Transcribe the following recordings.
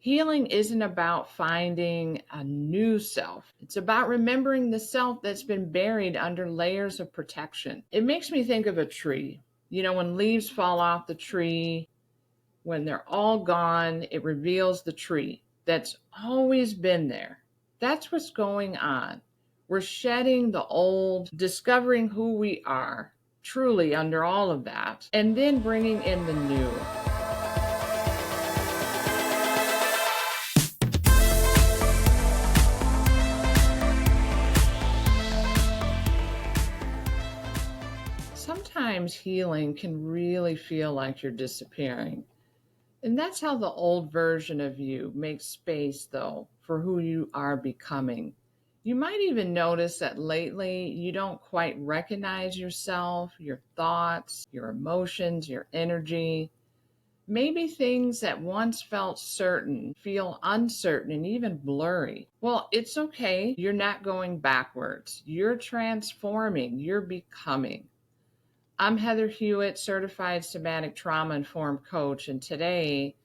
Healing isn't about finding a new self. It's about remembering the self that's been buried under layers of protection. It makes me think of a tree. When leaves fall off the tree, when they're all gone, it reveals the tree that's always been there. That's what's going on. We're shedding the old, discovering who we are truly under all of that, and then bringing in the new. Sometimes healing can really feel like you're disappearing. And that's how the old version of you makes space, though, for who you are becoming. You might even notice that lately you don't quite recognize yourself, your thoughts, your emotions, your energy. Maybe things that once felt certain feel uncertain and even blurry. Well, it's okay. You're not going backwards. You're transforming. You're becoming. I'm Heather Hewett, certified somatic trauma informed coach, and today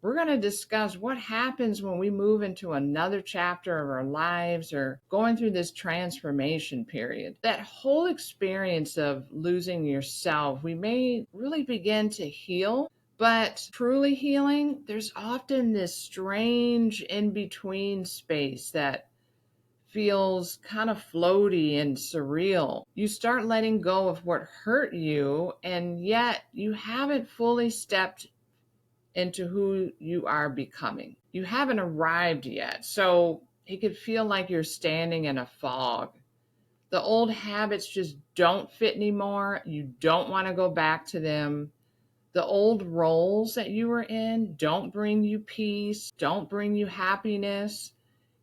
we're going to discuss what happens when we move into another chapter of our lives or going through this transformation period. That whole experience of losing yourself, we may really begin to heal, but truly healing, there's often this strange in between space that feels kind of floaty and surreal. You start letting go of what hurt you, and yet you haven't fully stepped into who you are becoming. You haven't arrived yet, so it could feel like you're standing in a fog. The old habits just don't fit anymore. You don't want to go back to them. The old roles that you were in don't bring you peace, don't bring you happiness.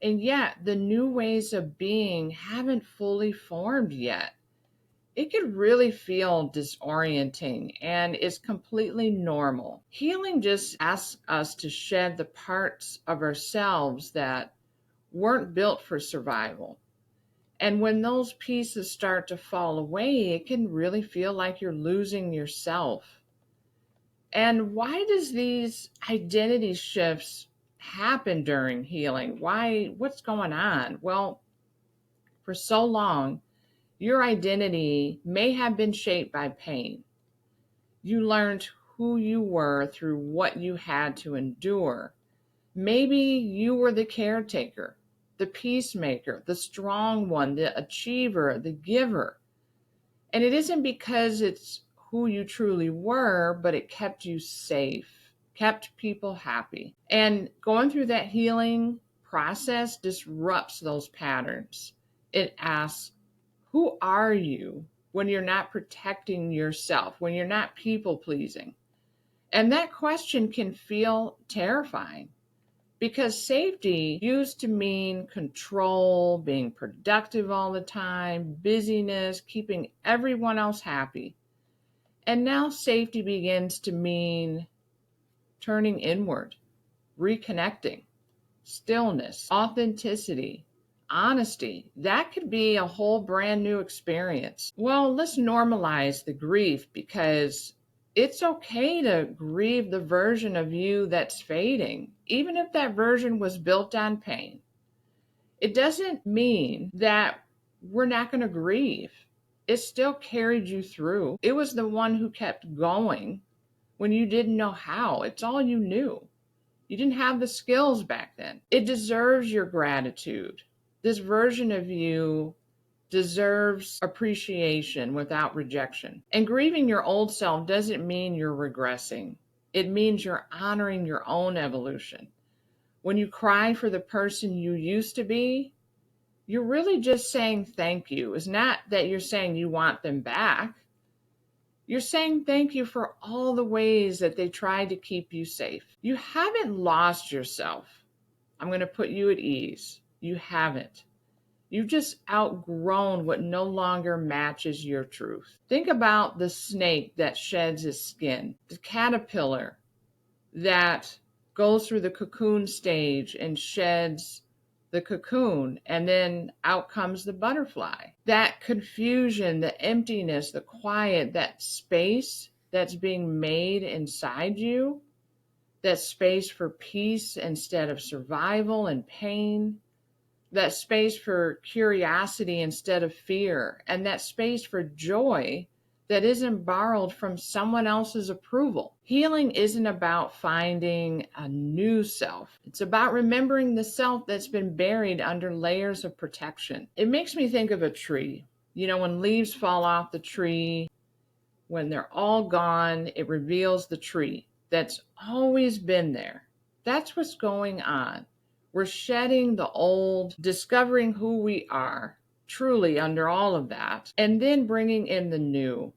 And yet, the new ways of being haven't fully formed yet. It could really feel disorienting, and it's completely normal. Healing just asks us to shed the parts of ourselves that weren't built for survival. And when those pieces start to fall away, it can really feel like you're losing yourself. And why does these identity shifts happen during healing? What's going on? Well, for so long, your identity may have been shaped by pain. You learned who you were through what you had to endure. Maybe you were the caretaker, the peacemaker, the strong one, the achiever, the giver. And it isn't because it's who you truly were, but it kept you safe, kept people happy. And going through that healing process disrupts those patterns. It asks, who are you when you're not protecting yourself, when you're not people pleasing? And that question can feel terrifying because safety used to mean control, being productive all the time, busyness, keeping everyone else happy. And now safety begins to mean turning inward, reconnecting, stillness, authenticity, honesty. That could be a whole brand new experience. Well, let's normalize the grief because it's okay to grieve the version of you that's fading, even if that version was built on pain. It doesn't mean that we're not going to grieve. It still carried you through. It was the one who kept going when you didn't know how. It's all you knew. You didn't have the skills back then. It deserves your gratitude. This version of you deserves appreciation without rejection. And grieving your old self doesn't mean you're regressing. It means you're honoring your own evolution. When you cry for the person you used to be, you're really just saying thank you. It's not that you're saying you want them back. You're saying thank you for all the ways that they tried to keep you safe. You haven't lost yourself. I'm going to put you at ease. You haven't. You've just outgrown what no longer matches your truth. Think about the snake that sheds its skin, the caterpillar that goes through the cocoon stage and sheds the cocoon, and then out comes the butterfly. That confusion, the emptiness, the quiet, that space that's being made inside you, that space for peace instead of survival and pain, that space for curiosity instead of fear, and that space for joy that isn't borrowed from someone else's approval. Healing isn't about finding a new self. It's about remembering the self that's been buried under layers of protection. It makes me think of a tree. You know, when leaves fall off the tree, when they're all gone, it reveals the tree that's always been there. That's what's going on. We're shedding the old, discovering who we are truly under all of that, and then bringing in the new.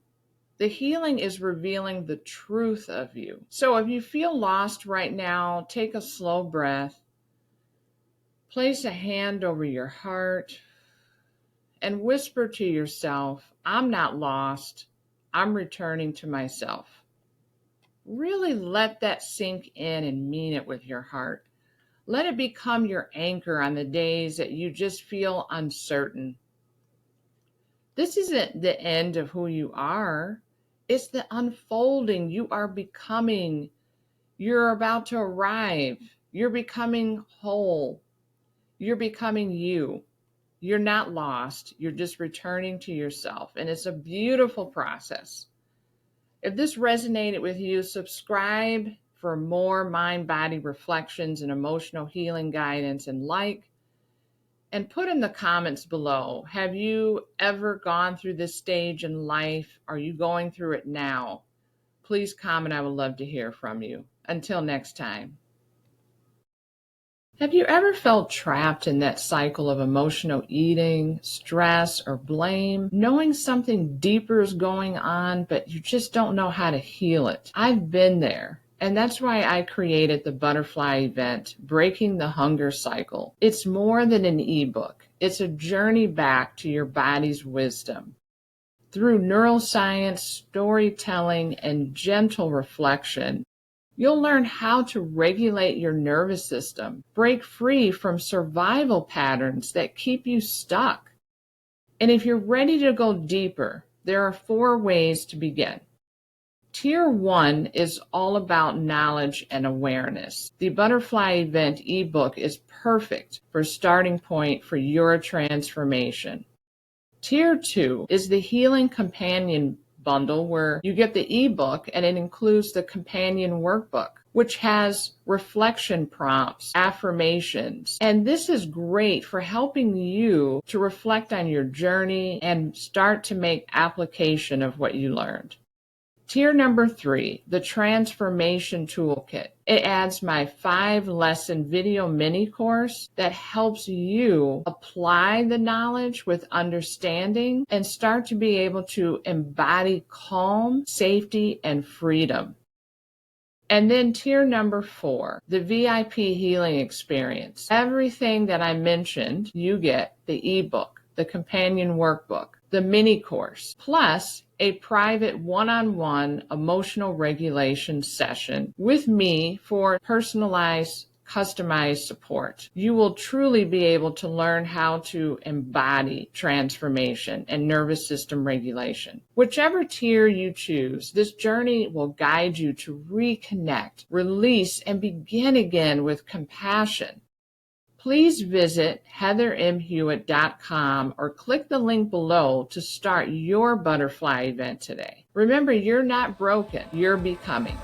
The healing is revealing the truth of you. So if you feel lost right now, take a slow breath, place a hand over your heart, and whisper to yourself, I'm not lost. I'm returning to myself. Really let that sink in and mean it with your heart. Let it become your anchor on the days that you just feel uncertain. This isn't the end of who you are. It's the unfolding. You are becoming. You're about to arrive. You're becoming whole. You're becoming you. You're not lost. You're just returning to yourself. And it's a beautiful process. If this resonated with you, subscribe for more mind-body reflections and emotional healing guidance, and put in the comments below, have you ever gone through this stage in life? Are you going through it now? Please comment. I would love to hear from you. Until next time. Have you ever felt trapped in that cycle of emotional eating, stress, or blame, knowing something deeper is going on, but you just don't know how to heal it? I've been there. And that's why I created the butterfly event, Breaking the Hunger Cycle. It's more than an ebook. It's a journey back to your body's wisdom. Through neuroscience, storytelling, and gentle reflection, you'll learn how to regulate your nervous system, break free from survival patterns that keep you stuck. And if you're ready to go deeper, there are 4 ways to begin. Tier 1 is all about knowledge and awareness. The Butterfly Event ebook is perfect for starting point for your transformation. Tier 2 is the Healing Companion bundle, where you get the ebook and it includes the companion workbook, which has reflection prompts, affirmations, and this is great for helping you to reflect on your journey and start to make application of what you learned. Tier number 3, the Transformation Toolkit. It adds my 5-lesson video mini course that helps you apply the knowledge with understanding and start to be able to embody calm, safety, and freedom. And then tier number 4, the VIP healing experience. Everything that I mentioned, you get the ebook, the companion workbook, the mini course, plus a private one-on-one emotional regulation session with me for personalized, customized support. You will truly be able to learn how to embody transformation and nervous system regulation. Whichever tier you choose, this journey will guide you to reconnect, release, and begin again with compassion. Please visit heathermhewitt.com or click the link below to start your butterfly event today. Remember, you're not broken, you're becoming.